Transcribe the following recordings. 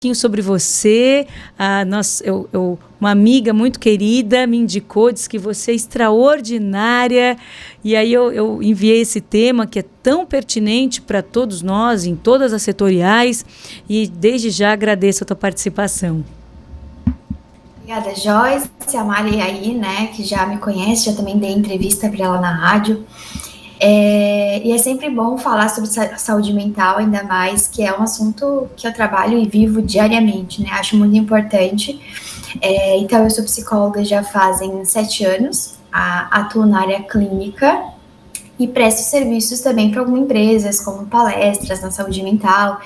pouquinho sobre você. Uma amiga muito querida me indicou, disse que você é extraordinária, e aí eu enviei esse tema que é tão pertinente para todos nós, em todas as setoriais, e desde já agradeço a tua participação. Obrigada, Joyce, a Mari aí, né, que já me conhece, já também dei entrevista para ela na rádio. E é sempre bom falar sobre saúde mental, ainda mais que é um assunto que eu trabalho e vivo diariamente, né? Acho muito importante. Então, eu sou psicóloga já fazem 7 anos, atuo na área clínica e presto serviços também para algumas empresas, como palestras na saúde mental.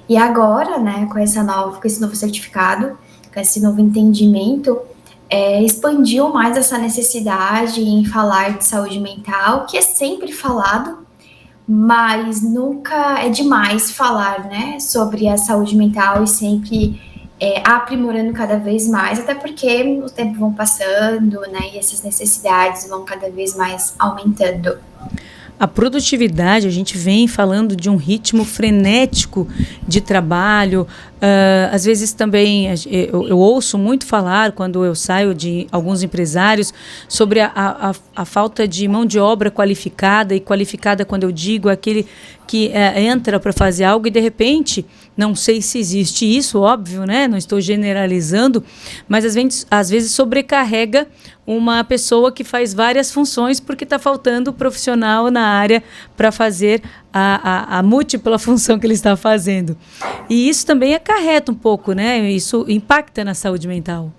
E agora, né, com esse novo certificado, com esse novo entendimento, expandiu mais essa necessidade em falar de saúde mental, que é sempre falado, mas nunca é demais falar, né, sobre a saúde mental e sempre aprimorando cada vez mais, até porque o tempo vão passando, né, e essas necessidades vão cada vez mais aumentando. A produtividade, a gente vem falando de um ritmo frenético de trabalho. Às vezes também eu ouço muito falar, quando eu saio de alguns empresários, sobre a falta de mão de obra qualificada, e qualificada, quando eu digo, aquele que entra para fazer algo e, de repente, não sei se existe isso, óbvio, né? Não estou generalizando, mas às vezes sobrecarrega uma pessoa que faz várias funções porque está faltando profissional na área para fazer a múltipla função que ele está fazendo. E isso também acarreta um pouco, né? Isso impacta na saúde mental.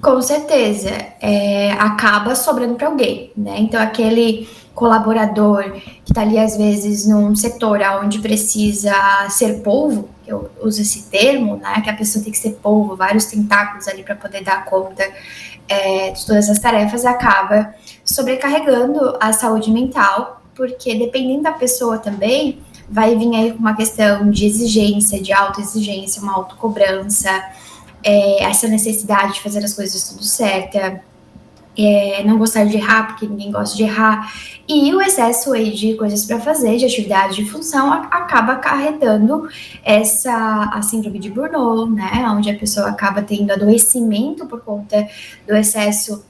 Com certeza, acaba sobrando para alguém, né? Então, aquele colaborador que está ali, às vezes, num setor onde precisa ser polvo, eu uso esse termo, né? Que a pessoa tem que ser polvo, vários tentáculos ali para poder dar conta de todas as tarefas, acaba sobrecarregando a saúde mental, porque dependendo da pessoa também, vai vir aí com uma questão de exigência, de autoexigência, uma autocobrança, essa necessidade de fazer as coisas tudo certa, não gostar de errar, porque ninguém gosta de errar, e o excesso aí de coisas para fazer, de atividade de função, acaba acarretando a síndrome de Burnout, né, onde a pessoa acaba tendo adoecimento por conta do excesso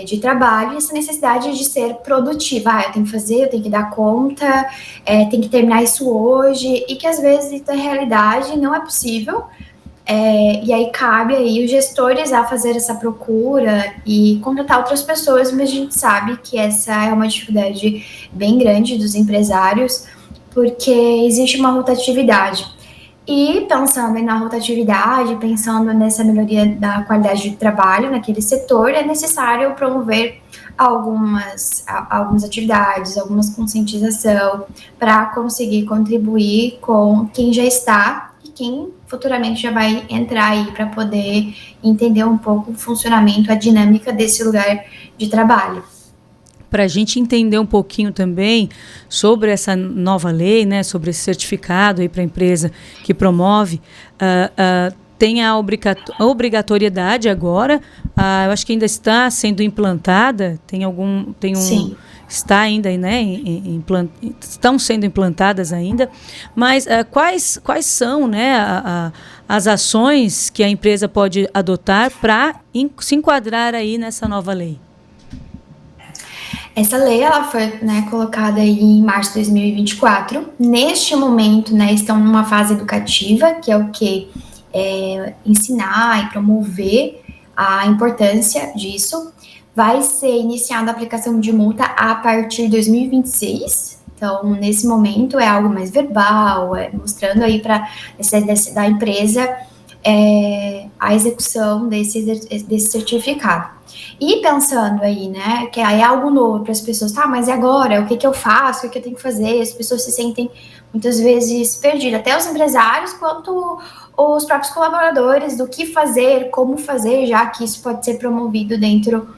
de trabalho, e essa necessidade de ser produtiva. Eu tenho que fazer, eu tenho que dar conta, tenho que terminar isso hoje, e que às vezes, na realidade, não é possível. E aí cabe aí os gestores a fazer essa procura e contratar outras pessoas, mas a gente sabe que essa é uma dificuldade bem grande dos empresários, porque existe uma rotatividade. E pensando na rotatividade, pensando nessa melhoria da qualidade de trabalho naquele setor, é necessário promover algumas atividades, algumas conscientização para conseguir contribuir com quem já está e quem futuramente já vai entrar aí para poder entender um pouco o funcionamento, a dinâmica desse lugar de trabalho. Para a gente entender um pouquinho também sobre essa nova lei, né, sobre esse certificado aí para a empresa que promove, tem a obrigatoriedade agora, eu acho que ainda está sendo implantada, Sim. Está ainda, né, estão sendo implantadas ainda, mas quais são, né, as ações que a empresa pode adotar para se enquadrar aí nessa nova lei? Essa lei, ela foi, né, colocada aí em março de 2024. Neste momento, né, estão numa fase educativa, que é o que? Ensinar e promover a importância disso. Vai ser iniciada a aplicação de multa a partir de 2026. Então, nesse momento, é algo mais verbal, mostrando aí para da empresa a execução desse certificado. E pensando aí, né, que é algo novo para as pessoas, tá, mas e agora? O que eu faço? O que eu tenho que fazer? As pessoas se sentem muitas vezes perdidas, até os empresários quanto os próprios colaboradores, do que fazer, como fazer, já que isso pode ser promovido dentro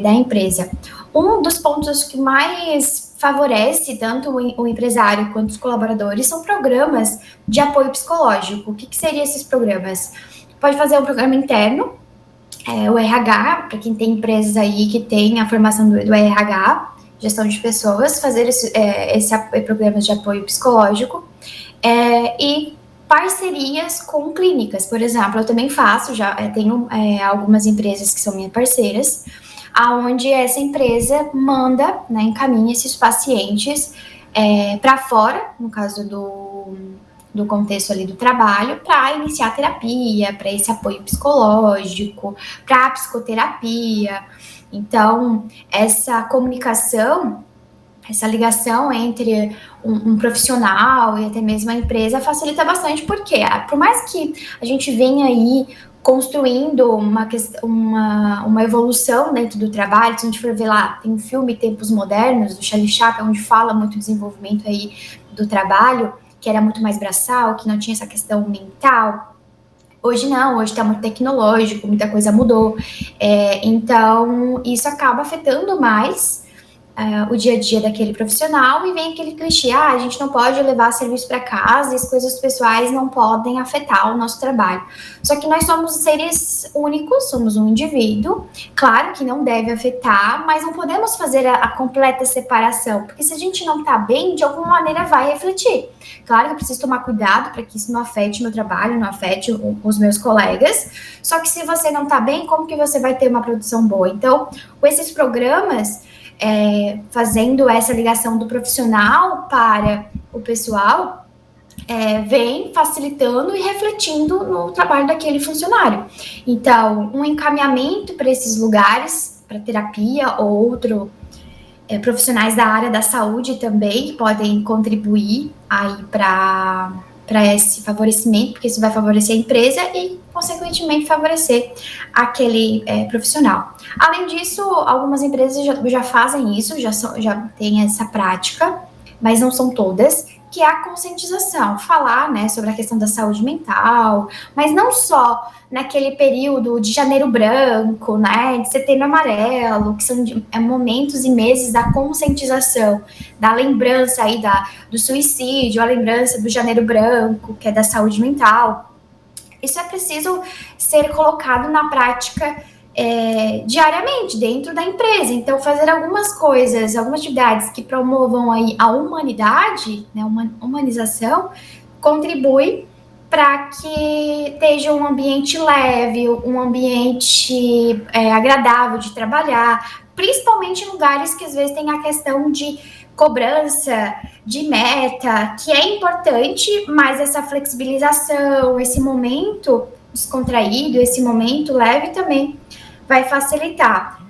da empresa. Um dos pontos que mais favorece tanto o empresário quanto os colaboradores são programas de apoio psicológico. O que seriam esses programas? Pode fazer um programa interno, o RH, para quem tem empresas aí que tem a formação do RH, gestão de pessoas, fazer esse programa de apoio psicológico, e parcerias com clínicas. Por exemplo, eu também faço, já tenho algumas empresas que são minhas parceiras, aonde essa empresa manda, né, encaminha esses pacientes para fora, no caso do contexto ali do trabalho, para iniciar terapia, para esse apoio psicológico, para a psicoterapia. Então, essa comunicação, essa ligação entre um profissional e até mesmo a empresa facilita bastante, porque por mais que a gente venha aí construindo uma evolução dentro do trabalho, se a gente for ver lá, tem um filme Tempos Modernos, do Charlie Chaplin, onde fala muito do desenvolvimento aí do trabalho, que era muito mais braçal, que não tinha essa questão mental. Hoje não, hoje está muito tecnológico, muita coisa mudou. Então, isso acaba afetando mais o dia a dia daquele profissional, e vem aquele clichê, a gente não pode levar serviço para casa e as coisas pessoais não podem afetar o nosso trabalho. Só que nós somos seres únicos, somos um indivíduo, claro que não deve afetar, mas não podemos fazer a completa separação, porque se a gente não está bem, de alguma maneira vai refletir. Claro que eu preciso tomar cuidado para que isso não afete meu trabalho, não afete os meus colegas, só que se você não está bem, como que você vai ter uma produção boa? Então, com esses programas, fazendo essa ligação do profissional para o pessoal, vem facilitando e refletindo no trabalho daquele funcionário. Então, um encaminhamento para esses lugares, para terapia ou outro, profissionais da área da saúde também, que podem contribuir aí para esse favorecimento, porque isso vai favorecer a empresa e, consequentemente, favorecer aquele profissional. Além disso, algumas empresas já fazem isso, já têm essa prática, mas não são todas, que é a conscientização, falar, né, sobre a questão da saúde mental, mas não só naquele período de janeiro branco, né, de setembro amarelo, que são momentos e meses da conscientização, da lembrança aí do suicídio, a lembrança do janeiro branco, que é da saúde mental. Isso é preciso ser colocado na prática diariamente dentro da empresa. Então, fazer algumas coisas, algumas atividades que promovam aí a humanidade, né, uma humanização, contribui para que esteja um ambiente leve, um ambiente agradável de trabalhar, principalmente em lugares que às vezes tem a questão de cobrança, de meta, que é importante, mas essa flexibilização, esse momento descontraído, esse momento leve também vai facilitar.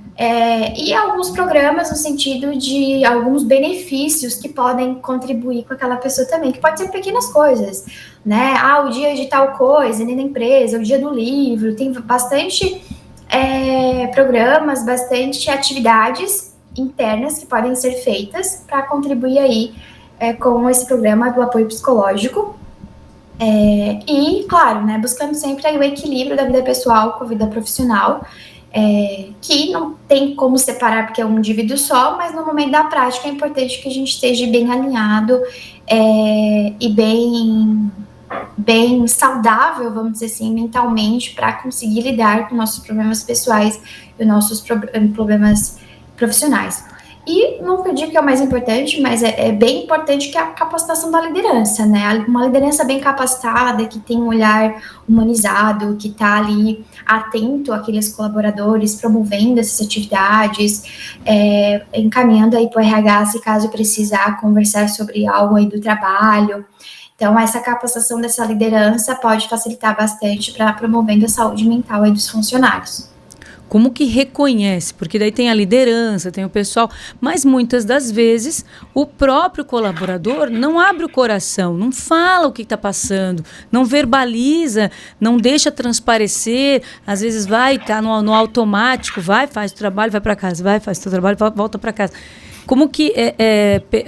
E alguns programas no sentido de alguns benefícios que podem contribuir com aquela pessoa também, que pode ser pequenas coisas, né? O dia de tal coisa dentro da empresa, o dia do livro, tem bastante programas, bastante atividades internas que podem ser feitas para contribuir aí com esse programa do apoio psicológico. E, claro, né, buscando sempre aí o equilíbrio da vida pessoal com a vida profissional, que não tem como separar porque é um indivíduo só, mas no momento da prática é importante que a gente esteja bem alinhado e bem saudável, vamos dizer assim, mentalmente, para conseguir lidar com nossos problemas pessoais e nossos problemas profissionais. E não digo que é o mais importante, mas é bem importante que é a capacitação da liderança, né? Uma liderança bem capacitada, que tem um olhar humanizado, que está ali atento àqueles colaboradores, promovendo essas atividades, encaminhando aí para o RH, se caso precisar conversar sobre algo aí do trabalho. Então, essa capacitação dessa liderança pode facilitar bastante para promovendo a saúde mental aí dos funcionários. Como que reconhece? Porque daí tem a liderança, tem o pessoal, mas muitas das vezes o próprio colaborador não abre o coração, não fala o que está passando, não verbaliza, não deixa transparecer, às vezes vai, está no automático, vai, faz o trabalho, vai para casa, vai, faz o trabalho, volta para casa. Como que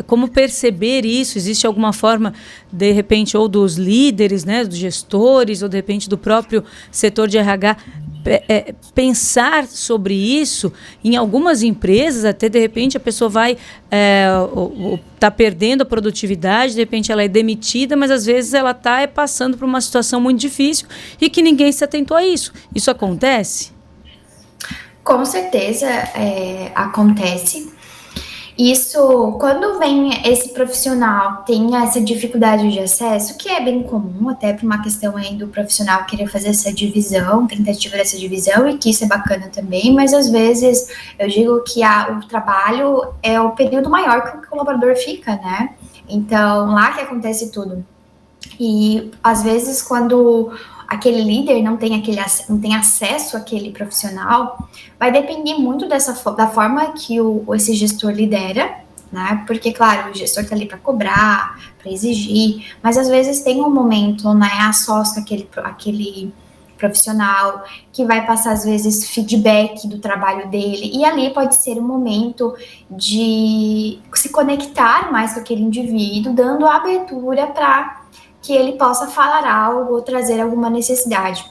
como perceber isso? Existe alguma forma, de repente, ou dos líderes, né, dos gestores, ou de repente do próprio setor de RH, pensar sobre isso? Em algumas empresas, até de repente a pessoa vai tá perdendo a produtividade, de repente ela é demitida, mas às vezes ela está passando por uma situação muito difícil e que ninguém se atentou a isso. Isso acontece? Com certeza acontece. Isso, quando vem esse profissional, tem essa dificuldade de acesso, que é bem comum, até por uma questão aí do profissional querer fazer essa divisão, tentativa dessa divisão, e que isso é bacana também, mas às vezes eu digo que o trabalho é o período maior que o colaborador fica, né? Então, lá que acontece tudo. E às vezes, quando aquele líder não tem acesso àquele profissional, vai depender muito da forma que esse gestor lidera, né? Porque, claro, o gestor está ali para cobrar, para exigir, mas às vezes tem um momento, né, a sós com aquele profissional que vai passar, às vezes, feedback do trabalho dele, e ali pode ser um momento de se conectar mais com aquele indivíduo, dando abertura para que ele possa falar algo ou trazer alguma necessidade.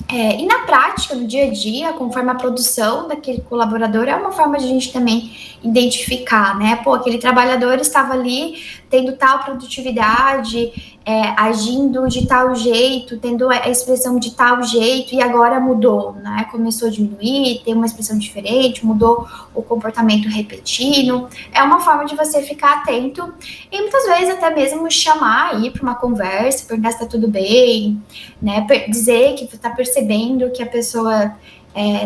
E na prática, no dia a dia, conforme a produção daquele colaborador, é uma forma de a gente também identificar, né? Pô, aquele trabalhador estava ali tendo tal produtividade, agindo de tal jeito, tendo a expressão de tal jeito, e agora mudou, né? Começou a diminuir, tem uma expressão diferente, mudou o comportamento repetido. É uma forma de você ficar atento e muitas vezes até mesmo chamar aí para uma conversa, perguntar se está tudo bem, né? Dizer que está percebendo que a pessoa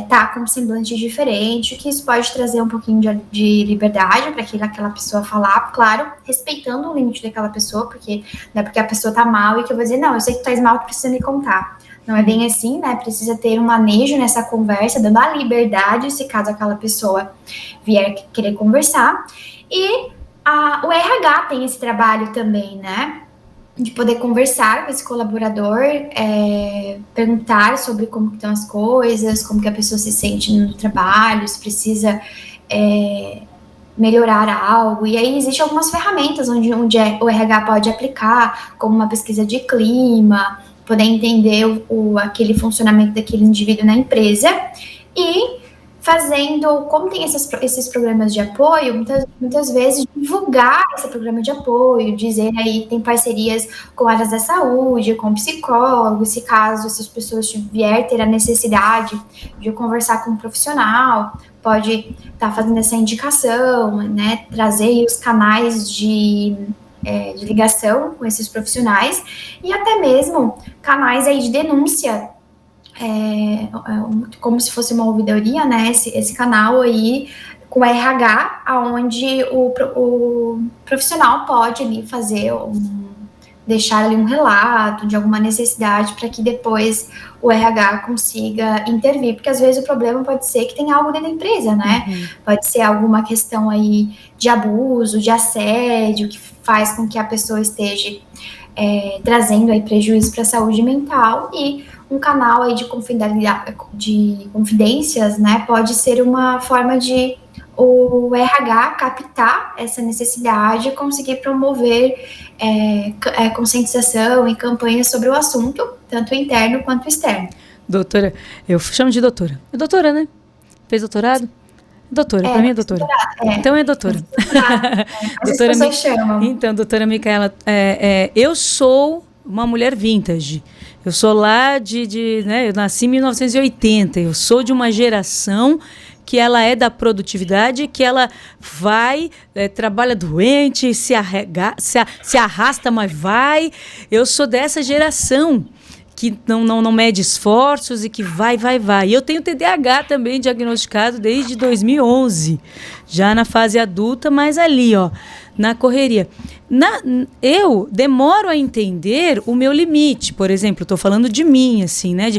tá com um semblante diferente, que isso pode trazer um pouquinho de liberdade para aquela pessoa falar, claro, respeitando o limite daquela pessoa, porque não é porque a pessoa tá mal e que eu vou dizer, não, eu sei que tu tá mal, tu precisa me contar. Não é bem assim, né? Precisa ter um manejo nessa conversa, dando a liberdade, se caso aquela pessoa vier querer conversar. E o RH tem esse trabalho também, né? De poder conversar com esse colaborador, perguntar sobre como estão as coisas, como que a pessoa se sente no trabalho, se precisa melhorar algo. E aí existem algumas ferramentas onde o RH pode aplicar, como uma pesquisa de clima, poder entender aquele funcionamento daquele indivíduo na empresa. E fazendo, como tem esses programas de apoio, muitas vezes divulgar esse programa de apoio, dizer aí que tem parcerias com áreas da saúde, com psicólogos, se caso essas pessoas vier ter a necessidade de conversar com um profissional, pode estar fazendo essa indicação, né, trazer os canais de ligação com esses profissionais e até mesmo canais aí de denúncia, como se fosse uma ouvidoria, né, esse canal aí com RH, onde o profissional pode ali deixar ali um relato de alguma necessidade para que depois o RH consiga intervir, porque às vezes o problema pode ser que tem algo dentro da empresa, né? Uhum. Pode ser alguma questão aí de abuso, de assédio, que faz com que a pessoa esteja trazendo aí prejuízo para a saúde mental, e um canal aí de confidências, né, pode ser uma forma de o RH captar essa necessidade e conseguir promover conscientização e campanhas sobre o assunto, tanto interno quanto externo. Doutora, eu chamo de doutora. É doutora, né? Fez doutorado? Doutora, para mim é doutora. Então é doutora. Doutora, as chamam. Então, doutora Micaela, eu sou uma mulher vintage. Eu sou lá né, eu nasci em 1980. Eu sou de uma geração que ela é da produtividade, que ela vai, trabalha doente, se arrasta, mas vai. Eu sou dessa geração que não mede esforços e que vai. E eu tenho TDAH também diagnosticado desde 2011, já na fase adulta, mas ali, ó, na correria. Eu demoro a entender o meu limite, por exemplo, estou falando de mim, assim, né?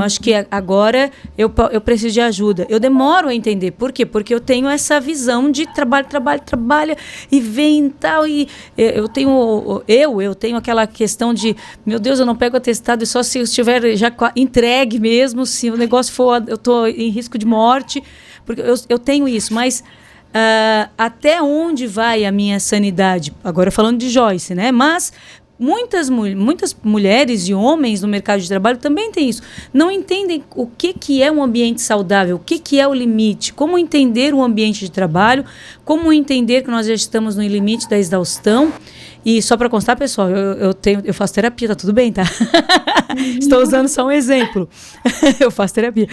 Acho que agora eu preciso de ajuda. Eu demoro a entender. Por quê? Porque eu tenho essa visão de trabalha e vem e tal. E eu tenho aquela questão de, meu Deus, eu não pego atestado, e só se eu estiver já entregue mesmo, se o negócio for, eu estou em risco de morte, porque eu tenho isso, mas até onde vai a minha sanidade? Agora falando de Joyce, né? Mas muitas mulheres e homens no mercado de trabalho também têm isso. Não entendem o que é um ambiente saudável, o que é o limite, como entender o ambiente de trabalho, como entender que nós já estamos no limite da exaustão. E só para constar, pessoal, eu faço terapia, tá tudo bem, tá? Estou usando só um exemplo. Eu faço terapia.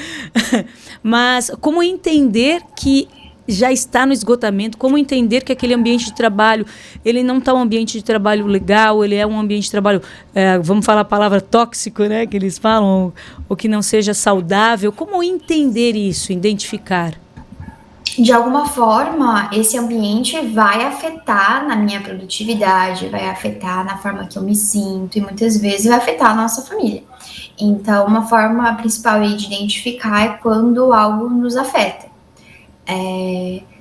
Mas como entender que já está no esgotamento, como entender que aquele ambiente de trabalho, ele não está um ambiente de trabalho legal, ele é um ambiente de trabalho, vamos falar a palavra tóxico, né, que eles falam, ou que não seja saudável. Como entender isso, identificar? De alguma forma, esse ambiente vai afetar na minha produtividade, vai afetar na forma que eu me sinto e muitas vezes vai afetar a nossa família. Então, uma forma principal de identificar é quando algo nos afeta.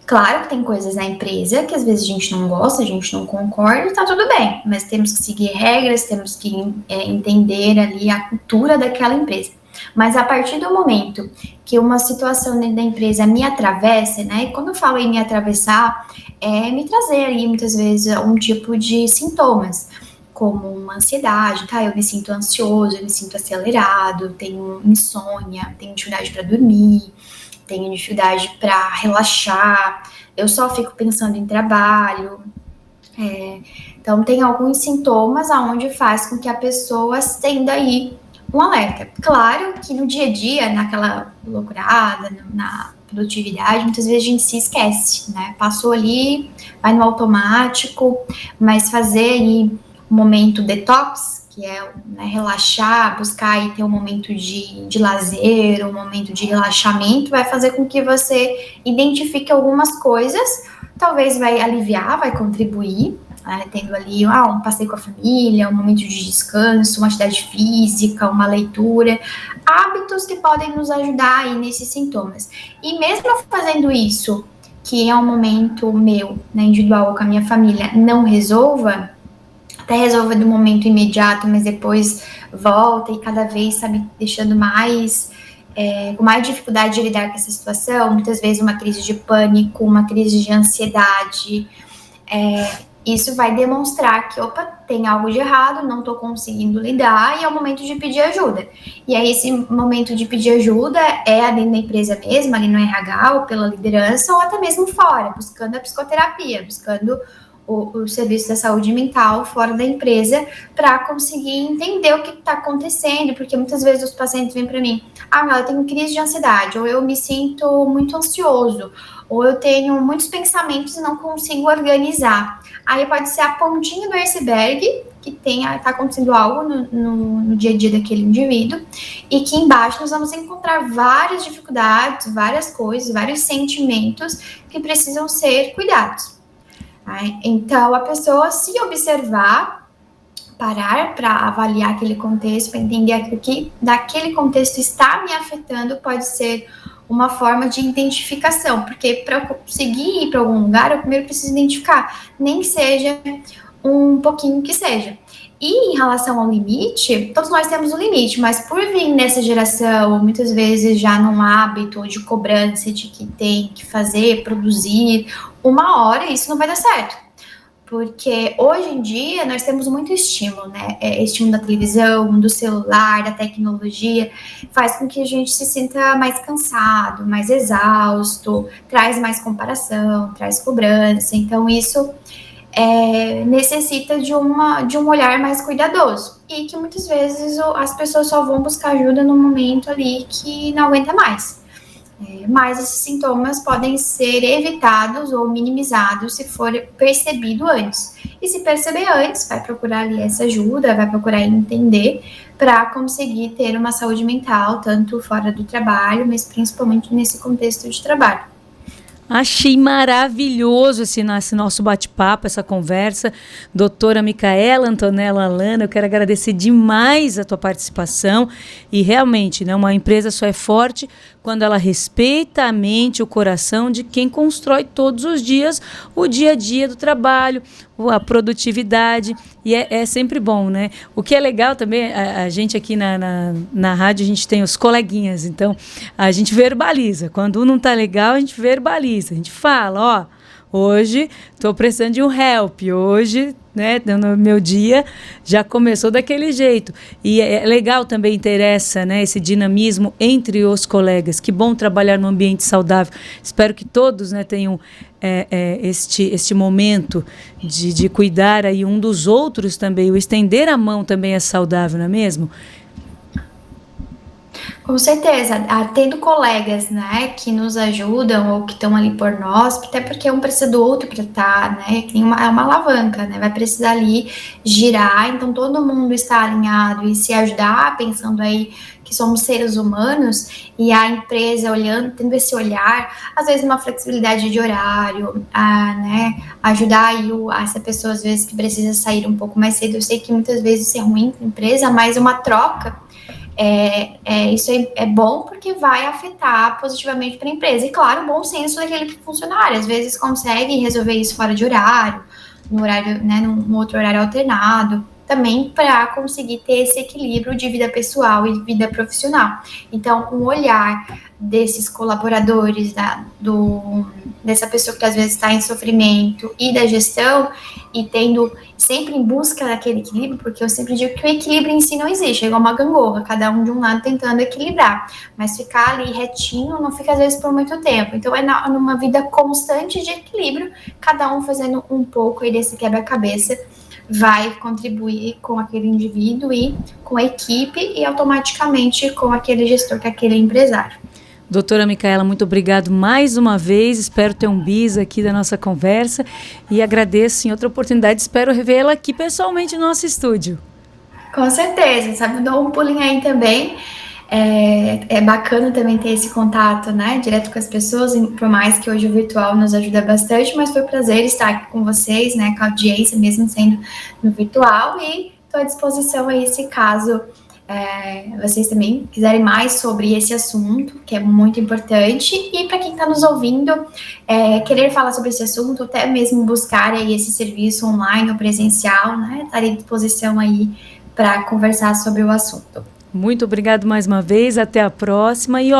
Claro que tem coisas na empresa que às vezes a gente não gosta, a gente não concorda, tá tudo bem, mas temos que seguir regras, temos que entender ali a cultura daquela empresa. Mas a partir do momento que uma situação dentro da empresa me atravessa, né? E quando eu falo em me atravessar, é me trazer aí muitas vezes um tipo de sintomas, como uma ansiedade, tá? Eu me sinto ansioso, eu me sinto acelerado, tenho insônia, tenho dificuldade para dormir, tenho dificuldade para relaxar, eu só fico pensando em trabalho. Então, tem alguns sintomas aonde faz com que a pessoa acenda aí um alerta. Claro que no dia a dia, naquela loucurada, na produtividade, muitas vezes a gente se esquece, né? Passou ali, vai no automático, mas fazer aí um momento detox, que é, né, relaxar, buscar e ter um momento de lazer, um momento de relaxamento, vai fazer com que você identifique algumas coisas, talvez vai aliviar, vai contribuir, tendo ali um passeio com a família, um momento de descanso, uma atividade física, uma leitura, hábitos que podem nos ajudar aí nesses sintomas. E mesmo fazendo isso, que é um momento meu, né, individual com a minha família, não resolva, até resolva no momento imediato, mas depois volta e cada vez está me deixando mais com mais dificuldade de lidar com essa situação, muitas vezes uma crise de pânico, uma crise de ansiedade, isso vai demonstrar que, tem algo de errado, não estou conseguindo lidar e é o momento de pedir ajuda. E aí esse momento de pedir ajuda é dentro da empresa mesmo, ali no RH ou pela liderança, ou até mesmo fora, buscando a psicoterapia, buscando o serviço da saúde mental fora da empresa para conseguir entender o que está acontecendo, porque muitas vezes os pacientes vêm para mim, eu tenho crise de ansiedade, ou eu me sinto muito ansioso, ou eu tenho muitos pensamentos e não consigo organizar. Aí pode ser a pontinha do iceberg, que está acontecendo algo no dia a dia daquele indivíduo, e que embaixo nós vamos encontrar várias dificuldades, várias coisas, vários sentimentos que precisam ser cuidados. Então, a pessoa se observar, parar para avaliar aquele contexto, para entender o que daquele contexto está me afetando, pode ser uma forma de identificação, porque para eu conseguir ir para algum lugar, eu primeiro preciso identificar, nem que seja um pouquinho que seja. E em relação ao limite, todos nós temos um limite, mas por vir nessa geração, muitas vezes já num hábito de cobrança, de que tem que fazer, produzir, uma hora isso não vai dar certo. Porque hoje em dia nós temos muito estímulo, né? Estímulo da televisão, do celular, da tecnologia, faz com que a gente se sinta mais cansado, mais exausto, traz mais comparação, traz cobrança. Então isso necessita de um olhar mais cuidadoso. E que muitas vezes as pessoas só vão buscar ajuda no momento ali que não aguenta mais. Mas esses sintomas podem ser evitados ou minimizados se for percebido antes. E se perceber antes, vai procurar ali essa ajuda, vai procurar entender para conseguir ter uma saúde mental, tanto fora do trabalho, mas principalmente nesse contexto de trabalho. Achei maravilhoso esse nosso bate-papo, essa conversa. Doutora Micaela Antonella Lana, eu quero agradecer demais a tua participação. E realmente, né, uma empresa só é forte quando ela respeita a mente, o coração de quem constrói todos os dias o dia a dia do trabalho, a produtividade. E é sempre bom, né? O que é legal também, a gente aqui na rádio, a gente tem os coleguinhas. Então, a gente verbaliza. Quando um não está legal, a gente verbaliza. A gente fala, hoje estou precisando de um help. Hoje, né, no meu dia já começou daquele jeito. E é legal também ter esse dinamismo entre os colegas. Que bom trabalhar num ambiente saudável. Espero que todos, né, tenham este momento de cuidar aí um dos outros também. O estender a mão também é saudável, não é mesmo? Com certeza, tendo colegas, né, que nos ajudam ou que estão ali por nós, até porque um precisa do outro para estar, né, tem é uma alavanca, né, vai precisar ali girar, então todo mundo está alinhado e se ajudar, pensando aí que somos seres humanos e a empresa olhando, tendo esse olhar, às vezes uma flexibilidade de horário, né, ajudar aí essa pessoa às vezes que precisa sair um pouco mais cedo. Eu sei que muitas vezes isso é ruim para a empresa, mas uma troca isso é bom porque vai afetar positivamente para a empresa. E, claro, o bom senso daquele funcionário. Às vezes consegue resolver isso fora de horário, no horário, né, num outro horário alternado, também para conseguir ter esse equilíbrio de vida pessoal e vida profissional. Então, um olhar desses colaboradores, dessa pessoa que às vezes está em sofrimento e da gestão, e tendo sempre em busca daquele equilíbrio, porque eu sempre digo que o equilíbrio em si não existe, é igual uma gangorra, cada um de um lado tentando equilibrar, mas ficar ali retinho não fica às vezes por muito tempo, então é numa vida constante de equilíbrio, cada um fazendo um pouco aí desse quebra-cabeça, vai contribuir com aquele indivíduo e com a equipe e automaticamente com aquele gestor, com aquele empresário. Doutora Micaela, muito obrigado mais uma vez. Espero ter um bis aqui da nossa conversa e agradeço em outra oportunidade. Espero revê-la aqui pessoalmente no nosso estúdio. Com certeza, sabe? Dou um pulinho aí também. É bacana também ter esse contato, né, direto com as pessoas, por mais que hoje o virtual nos ajuda bastante, mas foi um prazer estar aqui com vocês, né, com a audiência, mesmo sendo no virtual, e estou à disposição aí, se caso vocês também quiserem mais sobre esse assunto, que é muito importante, e para quem está nos ouvindo, querer falar sobre esse assunto, até mesmo buscar aí esse serviço online ou presencial, né, estarei à disposição aí para conversar sobre o assunto. Muito obrigado mais uma vez, até a próxima e